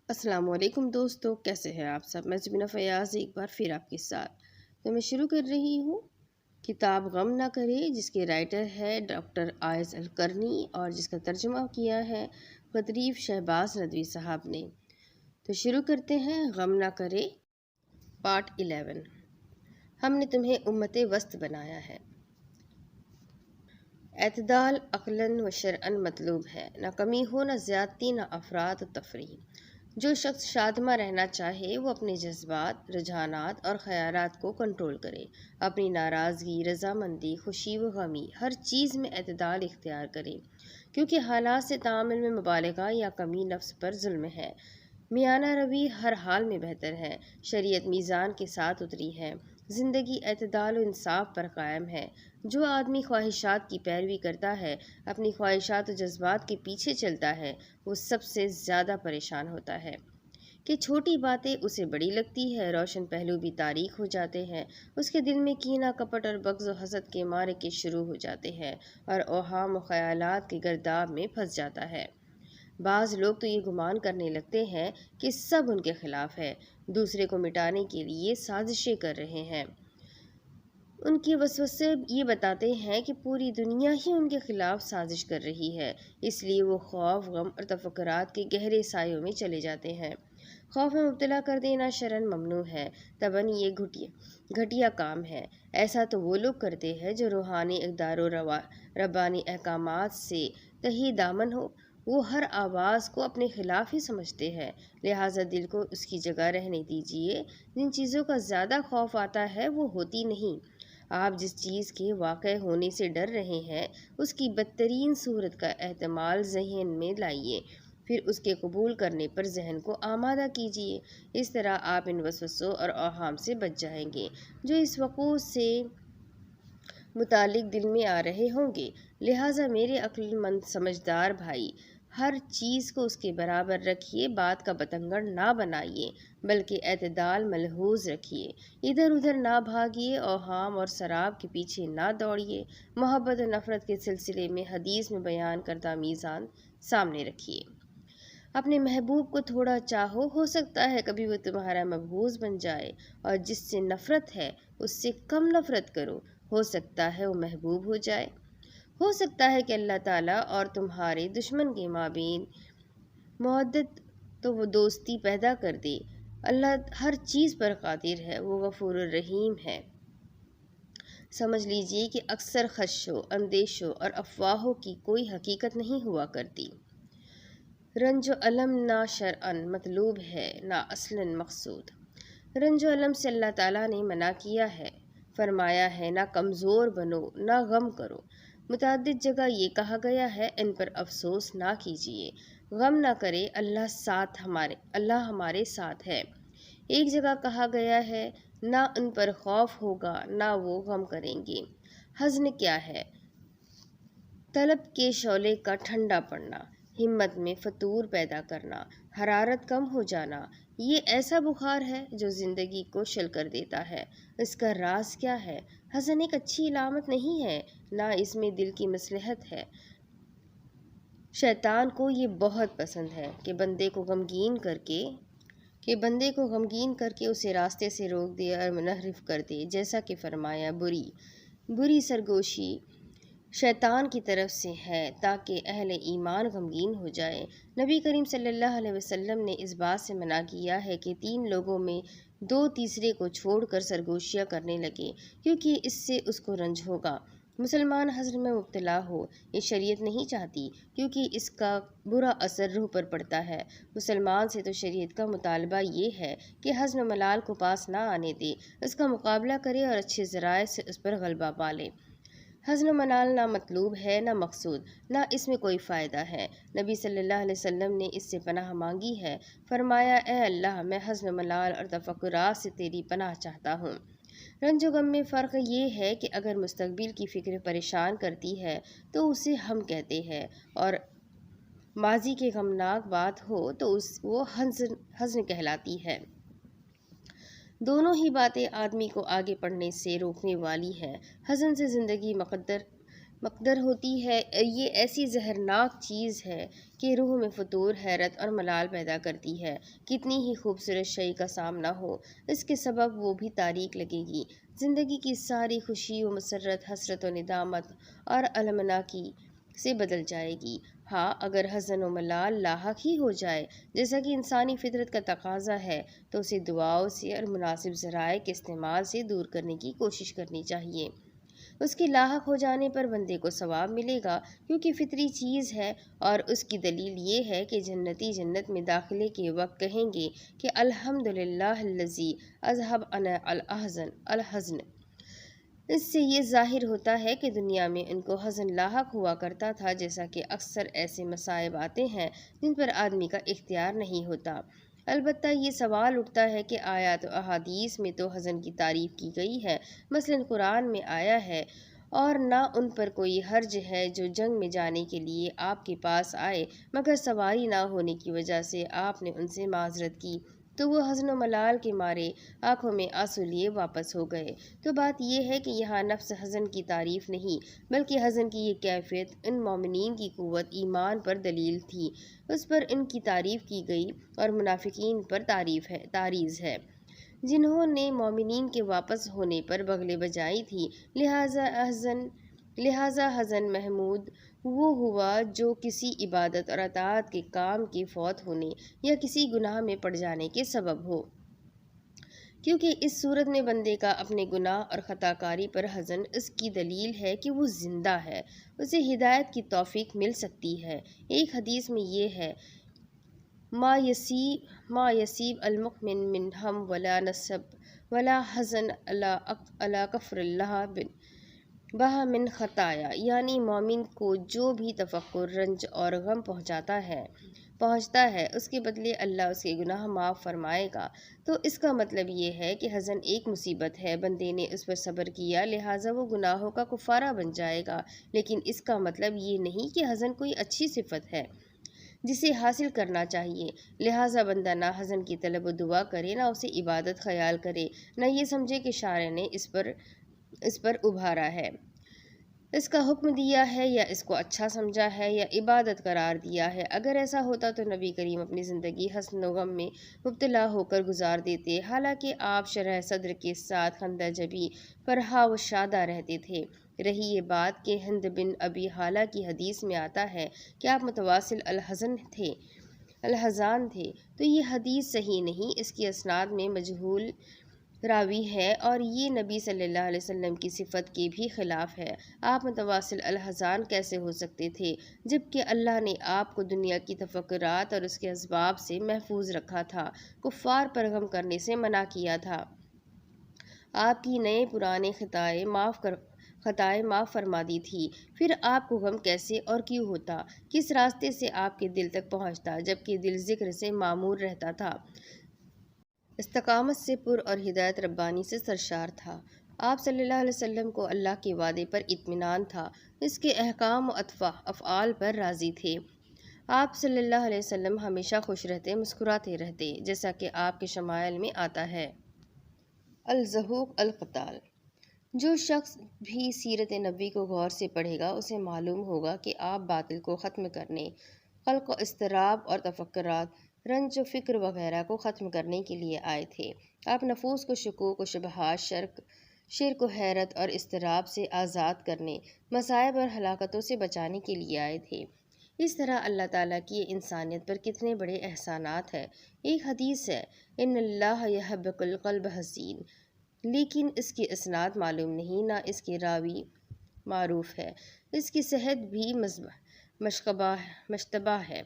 السلام علیکم دوستو، کیسے ہیں آپ سب؟ میں زبینہ فیاض ایک بار پھر آپ کے ساتھ تو میں شروع کر رہی ہوں کتاب غم نہ کرے، جس کے رائٹر ہے ڈاکٹر آئز القرنی اور جس کا ترجمہ کیا ہے قطریف شہباز ندوی صاحب نے۔ تو شروع کرتے ہیں غم نہ کرے پارٹ 11۔ ہم نے تمہیں امت وسط بنایا ہے۔ اعتدال عقلاً و شرعاً مطلوب ہے، نہ کمی ہو، نہ زیادتی، نہ افراط و تفریح۔ جو شخص شادمہ رہنا چاہے وہ اپنے جذبات، رجحانات اور خیالات کو کنٹرول کرے، اپنی ناراضگی، رضامندی، خوشی و غمی، ہر چیز میں اعتدال اختیار کرے، کیونکہ حالات سے تعامل میں مبالغہ یا کمی نفس پر ظلم ہے۔ میانہ روی ہر حال میں بہتر ہے۔ شریعت میزان کے ساتھ اتری ہے۔ زندگی اعتدال و انصاف پر قائم ہے۔ جو آدمی خواہشات کی پیروی کرتا ہے، اپنی خواہشات و جذبات کے پیچھے چلتا ہے، وہ سب سے زیادہ پریشان ہوتا ہے کہ چھوٹی باتیں اسے بڑی لگتی ہے، روشن پہلو بھی تاریک ہو جاتے ہیں، اس کے دل میں کینہ، کپٹ اور بغض و حسد کے معرکے شروع ہو جاتے ہیں اور اوہام و خیالات کے گرداب میں پھنس جاتا ہے۔ بعض لوگ تو یہ گمان کرنے لگتے ہیں کہ سب ان کے خلاف ہے، دوسرے کو مٹانے کے لیے سازشیں کر رہے ہیں۔ ان کے وسوسے یہ بتاتے ہیں کہ پوری دنیا ہی ان کے خلاف سازش کر رہی ہے، اس لیے وہ خوف، غم اور تفکرات کے گہرے سایوں میں چلے جاتے ہیں۔ خوف میں مبتلا کر دینا شرعاً ممنوع ہے، طبعاً یہ گھٹیا کام ہے۔ ایسا تو وہ لوگ کرتے ہیں جو روحانی اقدار و ربانی احکامات سے تہی دامن ہو۔ وہ ہر آواز کو اپنے خلاف ہی سمجھتے ہیں، لہٰذا دل کو اس کی جگہ رہنے دیجیے۔ جن چیزوں کا زیادہ خوف آتا ہے وہ ہوتی نہیں۔ آپ جس چیز کے واقع ہونے سے ڈر رہے ہیں، اس کی بدترین صورت کا احتمال ذہن میں لائیے، پھر اس کے قبول کرنے پر ذہن کو آمادہ کیجیے۔ اس طرح آپ ان وسوسوں اور اوہام سے بچ جائیں گے جو اس وقوع سے متعلق دل میں آ رہے ہوں گے۔ لہٰذا میرے عقل مند سمجھدار بھائی، ہر چیز کو اس کے برابر رکھیے، بات کا بتنگڑ نہ بنائیے، بلکہ اعتدال ملحوظ رکھیے۔ ادھر ادھر نہ بھاگیے، اوہام اور سراب کے پیچھے نہ دوڑیے۔ محبت و نفرت کے سلسلے میں حدیث میں بیان کردہ میزان سامنے رکھیے۔ اپنے محبوب کو تھوڑا چاہو، ہو سکتا ہے کبھی وہ تمہارا مبغوض بن جائے، اور جس سے نفرت ہے اس سے کم نفرت کرو، ہو سکتا ہے وہ محبوب ہو جائے۔ ہو سکتا ہے کہ اللہ تعالیٰ اور تمہارے دشمن کے مابین مودت تو وہ دوستی پیدا کر دے۔ اللہ ہر چیز پر قادر ہے، وہ غفور الرحیم ہے۔ سمجھ لیجیے کہ اکثر خدشوں، اندیشوں اور افواہوں کی کوئی حقیقت نہیں ہوا کرتی۔ رنج و الم نہ شرعاً مطلوب ہے، نہ اصلاً مقصود۔ رنج و الم سے اللہ تعالیٰ نے منع کیا ہے، فرمایا ہے نہ کمزور بنو، نہ غم کرو۔ متعدد جگہ یہ کہا گیا ہے ان پر افسوس نہ کیجیے، غم نہ کرے، اللہ ہمارے ساتھ ہے۔ ایک جگہ کہا گیا ہے نہ ان پر خوف ہوگا، نہ وہ غم کریں گے۔ حزن کیا ہے؟ طلب کے شعلے کا ٹھنڈا پڑنا، ہمت میں فتور پیدا کرنا، حرارت کم ہو جانا۔ یہ ایسا بخار ہے جو زندگی کو شل کر دیتا ہے۔ اس کا راز کیا ہے؟ حزن ایک اچھی علامت نہیں ہے، نہ اس میں دل کی مصلحت ہے۔ شیطان کو یہ بہت پسند ہے کہ بندے کو غمگین کر کے اسے راستے سے روک دے اور منحرف کر دے، جیسا کہ فرمایا بری سرگوشی شیطان کی طرف سے ہے تاکہ اہل ایمان غمگین ہو جائے۔ نبی کریم صلی اللہ علیہ وسلم نے اس بات سے منع کیا ہے کہ 3 لوگوں میں 2 تیسرے کو چھوڑ کر سرگوشیاں کرنے لگے، کیونکہ اس سے اس کو رنج ہوگا۔ مسلمان حزن میں مبتلا ہو، یہ شریعت نہیں چاہتی، کیونکہ اس کا برا اثر روح پر پڑتا ہے۔ مسلمان سے تو شریعت کا مطالبہ یہ ہے کہ حزن و ملال کو پاس نہ آنے دے، اس کا مقابلہ کرے اور اچھے ذرائع سے اس پر غلبہ پالے۔ حزن و ملال نہ مطلوب ہے، نہ مقصود، نہ اس میں کوئی فائدہ ہے۔ نبی صلی اللہ علیہ وسلم نے اس سے پناہ مانگی ہے، فرمایا اے اللہ، میں حزن و ملال اور تفکرات سے تیری پناہ چاہتا ہوں۔ رنج و غم میں فرق یہ ہے کہ اگر مستقبل کی فکر پریشان کرتی ہے تو اسے ہم کہتے ہیں، اور ماضی کی غمناک بات ہو تو وہ حزن کہلاتی ہے۔ دونوں ہی باتیں آدمی کو آگے بڑھنے سے روکنے والی ہے۔ حزن سے زندگی مقدر ہوتی ہے، یہ ایسی زہرناک چیز ہے کہ روح میں فتور، حیرت اور ملال پیدا کرتی ہے۔ کتنی ہی خوبصورت شے کا سامنا ہو، اس کے سبب وہ بھی تاریک لگے گی۔ زندگی کی ساری خوشی و مسرت حسرت و ندامت اور المناکی سے بدل جائے گی۔ ہاں، اگر حزن و ملال لاحق ہی ہو جائے، جیسا کہ انسانی فطرت کا تقاضا ہے، تو اسے دعاؤں سے اور مناسب ذرائع کے استعمال سے دور کرنے کی کوشش کرنی چاہیے۔ اس کے لاحق ہو جانے پر بندے کو ثواب ملے گا، کیونکہ فطری چیز ہے، اور اس کی دلیل یہ ہے کہ جنتی جنت میں داخلے کے وقت کہیں گے کہ الحمدللہ الذی اذھب عنا الحزن۔ اس سے یہ ظاہر ہوتا ہے کہ دنیا میں ان کو حزن لاحق ہوا کرتا تھا، جیسا کہ اکثر ایسے مصائب آتے ہیں جن پر آدمی کا اختیار نہیں ہوتا۔ البتہ یہ سوال اٹھتا ہے کہ آیات و احادیث میں تو حزن کی تعریف کی گئی ہے، مثلاً قرآن میں آیا ہے، اور نہ ان پر کوئی حرج ہے جو جنگ میں جانے کے لیے آپ کے پاس آئے، مگر سواری نہ ہونے کی وجہ سے آپ نے ان سے معذرت کی، تو وہ حزن و ملال کے مارے آنکھوں میں آنسو لیے واپس ہو گئے۔ تو بات یہ ہے کہ یہاں نفس حزن کی تعریف نہیں، بلکہ حزن کی یہ کیفیت ان مومنین کی قوت ایمان پر دلیل تھی، اس پر ان کی تعریف کی گئی، اور منافقین پر تعریض ہے، جنہوں نے مومنین کے واپس ہونے پر بغلیں بجائی تھی۔ لہذا حزن محمود وہ ہوا جو کسی عبادت اور اطاعت کے کام کے فوت ہونے یا کسی گناہ میں پڑ جانے کے سبب ہو، کیونکہ اس صورت میں بندے کا اپنے گناہ اور خطا کاری پر حزن اس کی دلیل ہے کہ وہ زندہ ہے، اسے ہدایت کی توفیق مل سکتی ہے۔ ایک حدیث میں یہ ہے، ما یصیب المؤمن من ہم ولا نصب ولا حزن الا کفر اللہ بہا من خطایا، یعنی مومن کو جو بھی تفکر، رنج اور غم پہنچتا ہے، اس کے بدلے اللہ اس کے گناہ معاف فرمائے گا۔ تو اس کا مطلب یہ ہے کہ حزن ایک مصیبت ہے، بندے نے اس پر صبر کیا، لہٰذا وہ گناہوں کا کفارہ بن جائے گا، لیکن اس کا مطلب یہ نہیں کہ حزن کوئی اچھی صفت ہے جسے حاصل کرنا چاہیے۔ لہٰذا بندہ نہ حزن کی طلب و دعا کرے، نہ اسے عبادت خیال کرے، نہ یہ سمجھے کہ شارع نے اس پر ابھارا ہے، اس کا حکم دیا ہے، یا اس کو اچھا سمجھا ہے، یا عبادت قرار دیا ہے۔ اگر ایسا ہوتا تو نبی کریم اپنی زندگی حزن و غم میں مبتلا ہو کر گزار دیتے، حالانکہ آپ شرح صدر کے ساتھ خندہ جبی، فرحہ و شادہ رہتے تھے۔ رہی یہ بات کہ ہند بن ابی حالہ کی حدیث میں آتا ہے کہ آپ متواصل الحزان تھے، تو یہ حدیث صحیح نہیں، اس کی اسناد میں مجہول راوی ہے، اور یہ نبی صلی اللہ علیہ وسلم کی صفت کے بھی خلاف ہے۔ آپ متواصل الحزان کیسے ہو سکتے تھے، جبکہ اللہ نے آپ کو دنیا کی تفکرات اور اس کے اسباب سے محفوظ رکھا تھا، کفار پر غم کرنے سے منع کیا تھا، آپ کی نئے پرانے خطائیں معاف فرما دی تھی، پھر آپ کو غم کیسے اور کیوں ہوتا، کس راستے سے آپ کے دل تک پہنچتا، جبکہ دل ذکر سے معمور رہتا تھا، استقامت سے پر اور ہدایت ربانی سے سرشار تھا۔ آپ صلی اللہ علیہ وسلم کو اللہ کے وعدے پر اطمینان تھا، اس کے احکام و افعال پر راضی تھے۔ آپ صلی اللہ علیہ وسلم ہمیشہ خوش رہتے، مسکراتے رہتے، جیسا کہ آپ کے شمائل میں آتا ہے۔ الزہوق القتال۔ جو شخص بھی سیرت نبوی کو غور سے پڑھے گا، اسے معلوم ہوگا کہ آپ باطل کو ختم کرنے، قلق و اضطراب اور تفکرات، رنج و فکر وغیرہ کو ختم کرنے کے لیے آئے تھے۔ آپ نفوس کو شکوک و شبہات، شرک و حیرت اور اضطراب سے آزاد کرنے، مصائب اور ہلاکتوں سے بچانے کے لیے آئے تھے۔ اس طرح اللہ تعالیٰ کی انسانیت پر کتنے بڑے احسانات ہیں۔ ایک حدیث ہے، ان اللہ یحب کل قلب حزین، لیکن اس کی اسناد معلوم نہیں، نہ اس کے راوی معروف ہے۔ اس کی صحت بھی مشتبہ ہے،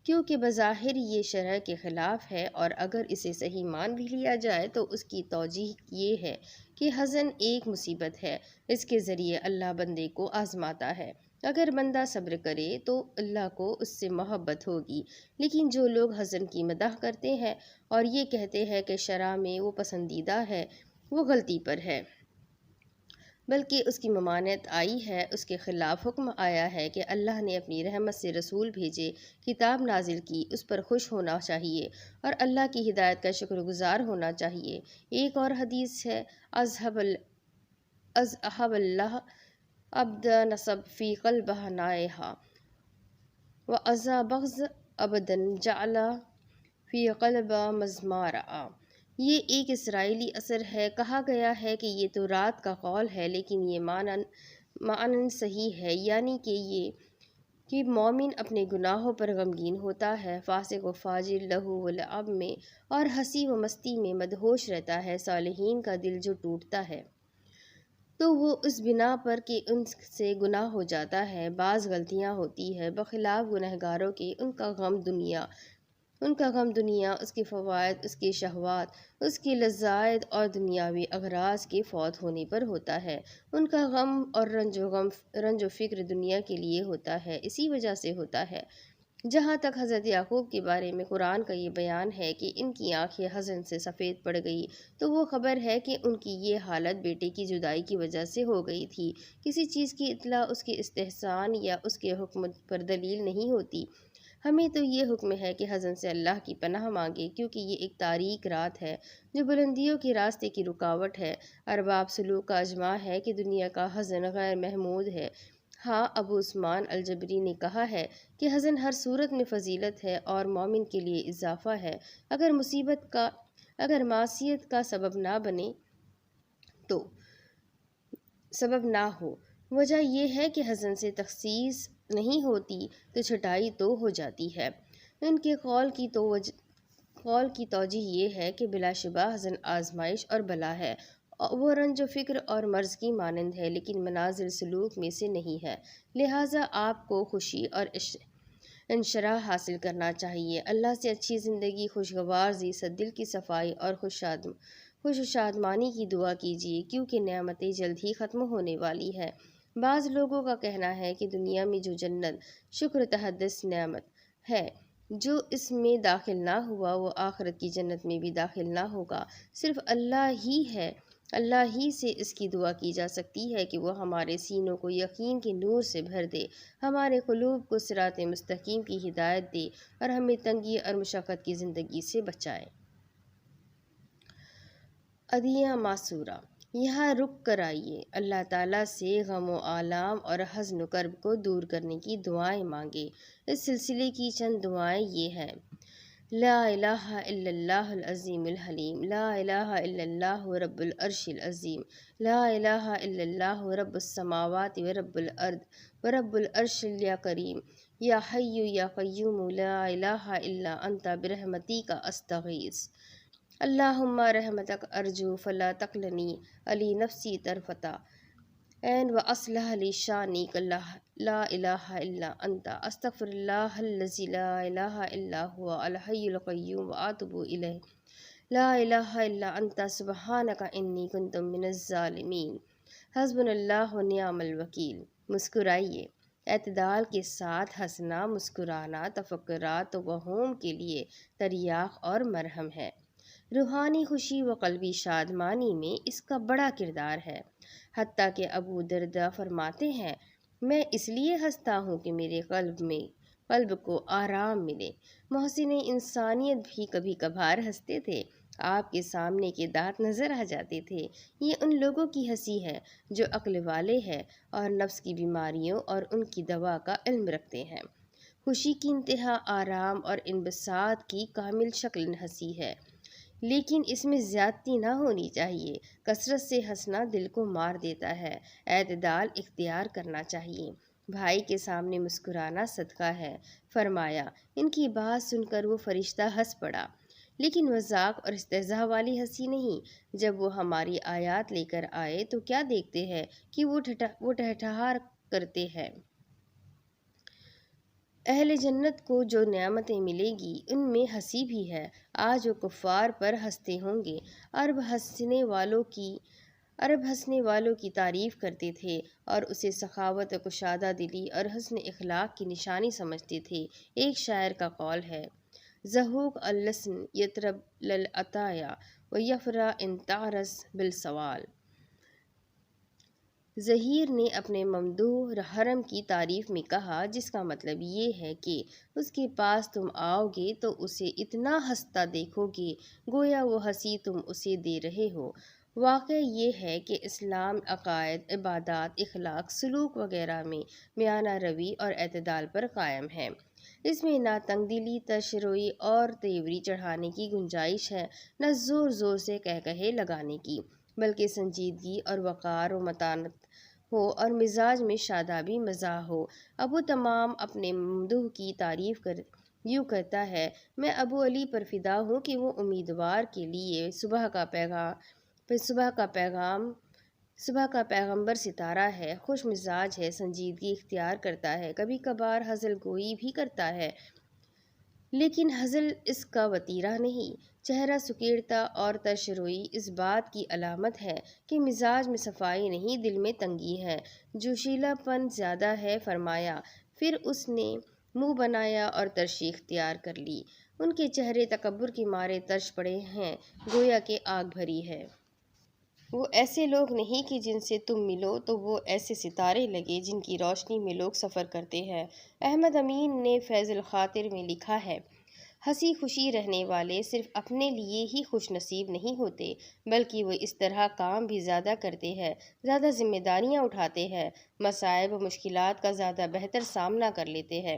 کیونکہ بظاہر یہ شرع کے خلاف ہے، اور اگر اسے صحیح مان بھی لیا جائے تو اس کی توجیہ یہ ہے کہ حزن ایک مصیبت ہے، اس کے ذریعے اللہ بندے کو آزماتا ہے، اگر بندہ صبر کرے تو اللہ کو اس سے محبت ہوگی۔ لیکن جو لوگ حزن کی مدح کرتے ہیں اور یہ کہتے ہیں کہ شرع میں وہ پسندیدہ ہے، وہ غلطی پر ہے، بلکہ اس کی ممانعت آئی ہے، اس کے خلاف حکم آیا ہے کہ اللہ نے اپنی رحمت سے رسول بھیجے، کتاب نازل کی، اس پر خوش ہونا چاہیے اور اللہ کی ہدایت کا شکر گزار ہونا چاہیے۔ ایک اور حدیث ہے، اذھب اللہ ابدا نصب فی قلبہ نائہا وَأَذَا بغض ابدن جعل فی قلبہ مزمارا۔ یہ ایک اسرائیلی اثر ہے۔ کہا گیا ہے کہ یہ تو رات کا قول ہے، لیکن یہ معنن صحیح ہے، یعنی کہ مومن اپنے گناہوں پر غمگین ہوتا ہے، فاسق و فاجر لہو و لعب میں اور ہنسی و مستی میں مدہوش رہتا ہے۔ صالحین کا دل جو ٹوٹتا ہے تو وہ اس بنا پر کہ ان سے گناہ ہو جاتا ہے، بعض غلطیاں ہوتی ہے، بخلاف گنہگاروں کے ان کا غم دنیا، اس کے فوائد، اس کے شہوات، اس کے لذائذ اور دنیاوی اغراض کے فوت ہونے پر ہوتا ہے۔ ان کا غم اور رنج و فکر دنیا کے لیے ہوتا ہے، اسی وجہ سے ہوتا ہے۔ جہاں تک حضرت یعقوب کے بارے میں قرآن کا یہ بیان ہے کہ ان کی آنکھیں حزن سے سفید پڑ گئی، تو وہ خبر ہے کہ ان کی یہ حالت بیٹے کی جدائی کی وجہ سے ہو گئی تھی۔ کسی چیز کی اطلاع اس کے استحسان یا اس کے حکم پر دلیل نہیں ہوتی۔ ہمیں تو یہ حکم ہے کہ حزن سے اللہ کی پناہ مانگے، کیونکہ یہ ایک تاریک رات ہے جو بلندیوں کے راستے کی رکاوٹ ہے۔ ارباب سلوک کا اجماع ہے کہ دنیا کا حزن غیر محمود ہے۔ ہاں، ابو عثمان الجبری نے کہا ہے کہ حزن ہر صورت میں فضیلت ہے اور مومن کے لیے اضافہ ہے، اگر معصیت کا سبب نہ ہو۔ وجہ یہ ہے کہ حزن سے تخصیص نہیں ہوتی تو چھٹائی تو ہو جاتی ہے۔ ان کے قول کی توجیہ یہ ہے کہ بلا شبہ حزن آزمائش اور بلا ہے، وہ رنج و فکر اور مرض کی مانند ہے، لیکن منازل سلوک میں سے نہیں ہے۔ لہٰذا آپ کو خوشی اور انشراح حاصل کرنا چاہیے۔ اللہ سے اچھی زندگی، خوشگوار زیست، دل کی صفائی اور خوش و شادمانی کی دعا کیجیے، کیونکہ نعمتیں جلد ہی ختم ہونے والی ہے۔ بعض لوگوں کا کہنا ہے کہ دنیا میں جو جنت شکر تحدث نعمت ہے، جو اس میں داخل نہ ہوا وہ آخرت کی جنت میں بھی داخل نہ ہوگا۔ صرف اللہ ہی سے اس کی دعا کی جا سکتی ہے کہ وہ ہمارے سینوں کو یقین کے نور سے بھر دے، ہمارے قلوب کو صراط مستقیم کی ہدایت دے اور ہمیں تنگی اور مشقت کی زندگی سے بچائے۔ عدیہ معصورہ۔ یہاں رک کر آئیے، اللہ تعالیٰ سے غم و آلام اور حزن و کرب کو دور کرنے کی دعائیں مانگے۔ اس سلسلے کی چند دعائیں یہ ہیں: لا الہ الا اللہ العظیم الحلیم، لا الہ الا اللہ رب العرش العظیم، لا الہ الا اللہ رب السماوات و رب الارض و رب العرش الکریم، یا حی یا قیوم لا الہ الا انت برحمتک استغیث، اللہم رحمتک ارجو فلا تکلنی علی نفسی طرفۃ عین واصلح لی شانی لا الہ الا انت استغفر اللہ الذی لا الہ الا هو الحی القیوم واتوب الیہ، لا الہ الا انت سبحانک انی کنت من الظالمین، حسبنا اللہ ونعم الوکیل۔ مسکرائیے۔ اعتدال کے ساتھ ہنسنا، مسکرانا تفکرات و وہوم کے لیے تریاق اور مرہم ہے۔ روحانی خوشی و قلبی شادمانی میں اس کا بڑا کردار ہے۔ حتیٰ کہ ابو درداء فرماتے ہیں، میں اس لیے ہنستا ہوں کہ میرے قلب کو آرام ملے۔ محسن انسانیت بھی کبھی کبھار ہنستے تھے، آپ کے سامنے کے دانت نظر آ جاتے تھے۔ یہ ان لوگوں کی ہنسی ہے جو عقل والے ہیں اور نفس کی بیماریوں اور ان کی دوا کا علم رکھتے ہیں۔ خوشی کی انتہا آرام اور انبساط کی کامل شکل ہنسی ہے، لیکن اس میں زیادتی نہ ہونی چاہیے۔ کثرت سے ہنسنا دل کو مار دیتا ہے۔ اعتدال اختیار کرنا چاہیے۔ بھائی کے سامنے مسکرانا صدقہ ہے۔ فرمایا، ان کی بات سن کر وہ فرشتہ ہنس پڑا، لیکن مذاق اور استہزاء والی ہنسی نہیں۔ جب وہ ہماری آیات لے کر آئے تو کیا دیکھتے ہیں کہ وہ ٹھٹھار کرتے ہیں۔ اہل جنت کو جو نعمتیں ملے گی ان میں ہنسی بھی ہے۔ آج وہ کفار پر ہنستے ہوں گے۔ عرب ہنسنے والوں کی تعریف کرتے تھے اور اسے سخاوت و کشادہ دلی اور حسن اخلاق کی نشانی سمجھتے تھے۔ ایک شاعر کا قول ہے: ضحوک اللسن یطرب للعطایا ویفرح ان تعرض بالسوال۔ ظہیر نے اپنے ممدوح حرم کی تعریف میں کہا، جس کا مطلب یہ ہے کہ اس کے پاس تم آؤ گے تو اسے اتنا ہنستا دیکھو گے گویا وہ ہنسی تم اسے دے رہے ہو، واقعہ یہ ہے کہ اسلام عقائد، عبادات، اخلاق، سلوک وغیرہ میں میانہ روی اور اعتدال پر قائم ہے۔ اس میں نہ تنگ دلی، تشروی اور تیوری چڑھانے کی گنجائش ہے، نہ زور زور سے کہے لگانے کی، بلکہ سنجیدگی اور وقار و متانت ہو اور مزاج میں شادابی مزاح ہو۔ ابو تمام اپنے ممدوح کی تعریف یوں کرتا ہے: میں ابو علی پر فدا ہوں کہ وہ امیدوار کے لیے صبح کا پیغمبر ستارہ ہے، خوش مزاج ہے، سنجیدگی اختیار کرتا ہے، کبھی کبھار ہزل گوئی بھی کرتا ہے، لیکن ہزل اس کا وتیرہ نہیں۔ چہرہ سکیڑتا اور ترشروئی اس بات کی علامت ہے کہ مزاج میں صفائی نہیں، دل میں تنگی ہے، جوشیلا پن زیادہ ہے۔ فرمایا، پھر اس نے منہ بنایا اور ترشی اختیار کر لی۔ ان کے چہرے تکبر کے مارے ترش پڑے ہیں، گویا کہ آگ بھری ہے۔ وہ ایسے لوگ نہیں کہ جن سے تم ملو تو وہ ایسے ستارے لگے جن کی روشنی میں لوگ سفر کرتے ہیں۔ احمد امین نے فیض الخاطر میں لکھا ہے: ہنسی خوشی رہنے والے صرف اپنے لیے ہی خوش نصیب نہیں ہوتے، بلکہ وہ اس طرح کام بھی زیادہ کرتے ہیں، زیادہ ذمہ داریاں اٹھاتے ہیں، مصائب و مشکلات کا زیادہ بہتر سامنا کر لیتے ہیں،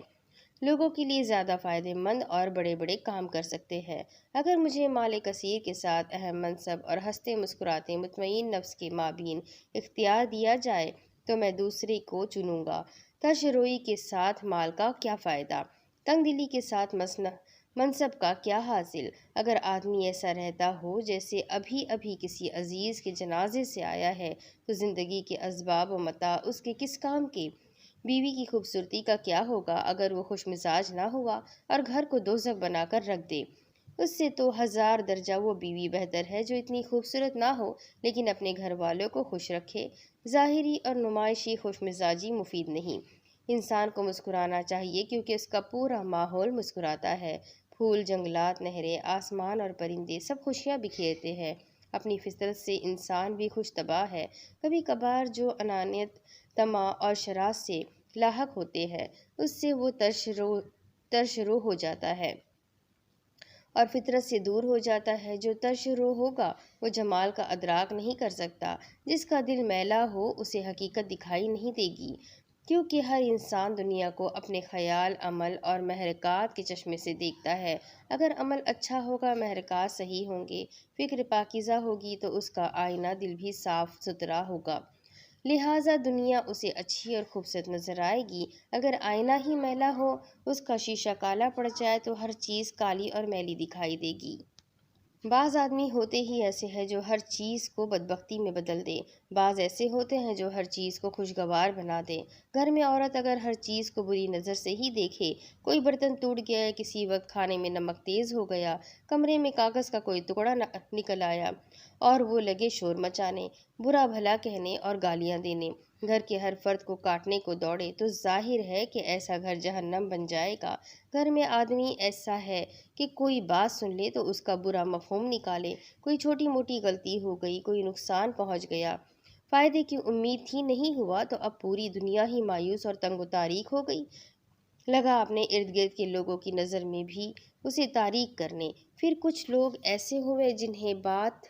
لوگوں کے لیے زیادہ فائدہ مند اور بڑے بڑے کام کر سکتے ہیں۔ اگر مجھے مال کثیر کے ساتھ اہم منصب اور ہنستے مسکراتے مطمئن نفس کے مابین اختیار دیا جائے تو میں دوسرے کو چنوں گا۔ ترش روئی کے ساتھ مال کا کیا فائدہ؟ تنگ دلی کے ساتھ منصب کا کیا حاصل؟ اگر آدمی ایسا رہتا ہو جیسے ابھی ابھی کسی عزیز کے جنازے سے آیا ہے تو زندگی کے اسباب و متاع اس کے کس کام کے؟ بیوی کی خوبصورتی کا کیا ہوگا اگر وہ خوش مزاج نہ ہوا اور گھر کو دوزخ بنا کر رکھ دے؟ اس سے تو 1000 درجہ وہ بیوی بہتر ہے جو اتنی خوبصورت نہ ہو لیکن اپنے گھر والوں کو خوش رکھے۔ ظاہری اور نمائشی خوش مزاجی مفید نہیں۔ انسان کو مسکرانا چاہیے کیونکہ اس کا پورا ماحول مسکراتا ہے۔ پھول، جنگلات، نہریں، آسمان اور پرندے سب خوشیاں بکھیرتے ہیں۔ اپنی فطرت سے انسان بھی خوش طبع ہے۔ کبھی کبھار جو انانیت، طمع اور شرارت سے لاحق ہوتے ہیں اس سے وہ ترش رو ہو جاتا ہے اور فطرت سے دور ہو جاتا ہے۔ جو ترش رو ہوگا وہ جمال کا ادراک نہیں کر سکتا۔ جس کا دل میلا ہو اسے حقیقت دکھائی نہیں دے گی، کیونکہ ہر انسان دنیا کو اپنے خیال، عمل اور محرکات کے چشمے سے دیکھتا ہے۔ اگر عمل اچھا ہوگا، محرکات صحیح ہوں گے، فکر پاکیزہ ہوگی تو اس کا آئینہ دل بھی صاف ستھرا ہوگا، لہٰذا دنیا اسے اچھی اور خوبصورت نظر آئے گی۔ اگر آئینہ ہی میلا ہو، اس کا شیشہ کالا پڑ جائے تو ہر چیز کالی اور میلی دکھائی دے گی۔ بعض آدمی ہوتے ہی ایسے ہیں جو ہر چیز کو بدبختی میں بدل دے، بعض ایسے ہوتے ہیں جو ہر چیز کو خوشگوار بنا دے۔ گھر میں عورت اگر ہر چیز کو بری نظر سے ہی دیکھے، کوئی برتن ٹوٹ گیا، کسی وقت کھانے میں نمک تیز ہو گیا، کمرے میں کاغذ کا کوئی ٹکڑا نکل آیا اور وہ لگے شور مچانے، برا بھلا کہنے اور گالیاں دینے، گھر کے ہر فرد کو کاٹنے کو دوڑے، تو ظاہر ہے کہ ایسا گھر جہنم بن جائے گا۔ گھر میں آدمی ایسا ہے کہ کوئی بات سن لے تو اس کا برا مفہوم نکالے، کوئی چھوٹی موٹی غلطی ہو گئی، کوئی نقصان پہنچ گیا، فائدے کی امید ہی نہیں ہوا تو اب پوری دنیا ہی مایوس اور تنگ و تاریک ہو گئی، لگا اپنے ارد گرد کے لوگوں کی نظر میں بھی اسے تاریک کرنے۔ پھر کچھ لوگ ایسے ہوئے جنہیں بات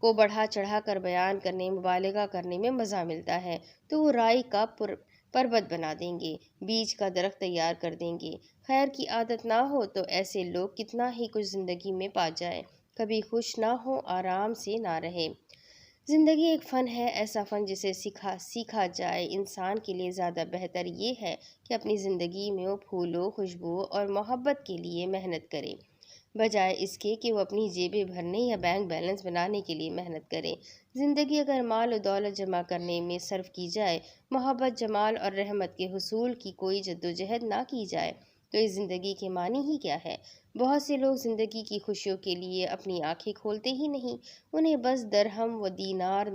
کو بڑھا چڑھا کر بیان کرنے، مبالغہ کرنے میں مزہ ملتا ہے، تو وہ رائی کا پربت بنا دیں گے، بیج کا درخت تیار کر دیں گے۔ خیر کی عادت نہ ہو تو ایسے لوگ کتنا ہی کچھ زندگی میں پا جائیں، کبھی خوش نہ ہو، آرام سے نہ رہے۔ زندگی ایک فن ہے، ایسا فن جسے سیکھا جائے انسان کے لیے زیادہ بہتر یہ ہے کہ اپنی زندگی میں وہ پھولوں، خوشبو اور محبت کے لیے محنت کرے، بجائے اس کے کہ وہ اپنی جیبیں بھرنے یا بینک بیلنس بنانے کے لیے محنت کرے۔ زندگی اگر مال و دولت جمع کرنے میں صرف کی جائے، محبت، جمال اور رحمت کے حصول کی کوئی جدوجہد نہ کی جائے تو اس زندگی کے معنی ہی کیا ہے؟ بہت سے لوگ زندگی کی خوشیوں کے لیے اپنی آنکھیں کھولتے ہی نہیں، انہیں بس درہم و دینار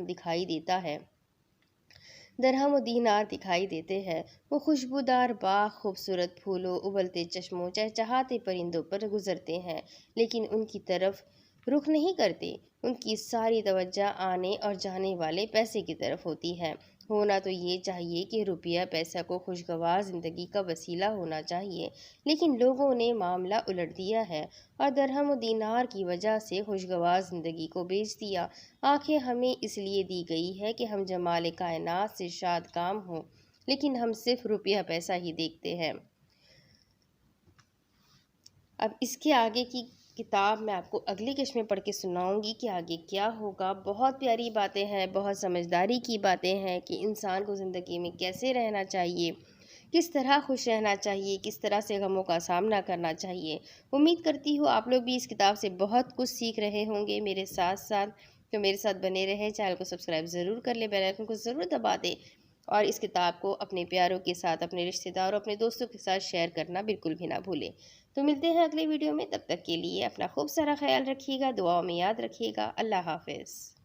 دکھائی دیتے ہیں۔ وہ خوشبودار باغ، خوبصورت پھولوں، ابلتے چشموں، چہچہاتے پرندوں پر گزرتے ہیں لیکن ان کی طرف رخ نہیں کرتے۔ ان کی ساری توجہ آنے اور جانے والے پیسے کی طرف ہوتی ہے۔ ہونا تو یہ چاہیے کہ روپیہ پیسہ کو خوشگوار زندگی کا وسیلہ ہونا چاہیے، لیکن لوگوں نے معاملہ الٹ دیا ہے اور درہم و دینار کی وجہ سے خوشگوار زندگی کو بیچ دیا۔ آنکھیں ہمیں اس لیے دی گئی ہے کہ ہم جمال کائنات سے شاد کام ہوں، لیکن ہم صرف روپیہ پیسہ ہی دیکھتے ہیں۔ اب اس کے آگے کی کتاب میں آپ کو اگلی قسط میں پڑھ کے سناؤں گی کہ آگے کیا ہوگا۔ بہت پیاری باتیں ہیں، بہت سمجھداری کی باتیں ہیں کہ انسان کو زندگی میں کیسے رہنا چاہیے، کس طرح خوش رہنا چاہیے، کس طرح سے غموں کا سامنا کرنا چاہیے۔ امید کرتی ہوں آپ لوگ بھی اس کتاب سے بہت کچھ سیکھ رہے ہوں گے میرے ساتھ ساتھ۔ تو میرے ساتھ بنے رہیں، چینل کو سبسکرائب ضرور کر لیں، بیل آئیکن کو ضرور دبا دیں اور اس کتاب کو اپنے پیاروں کے ساتھ، اپنے رشتہ داروں، اپنے دوستوں کے ساتھ شیئر کرنا بالکل بھی نہ بھولیں۔ تو ملتے ہیں اگلے ویڈیو میں، تب تک کے لیے اپنا خوب سارا خیال رکھیے گا، دعاؤں میں یاد رکھیے گا۔ اللہ حافظ۔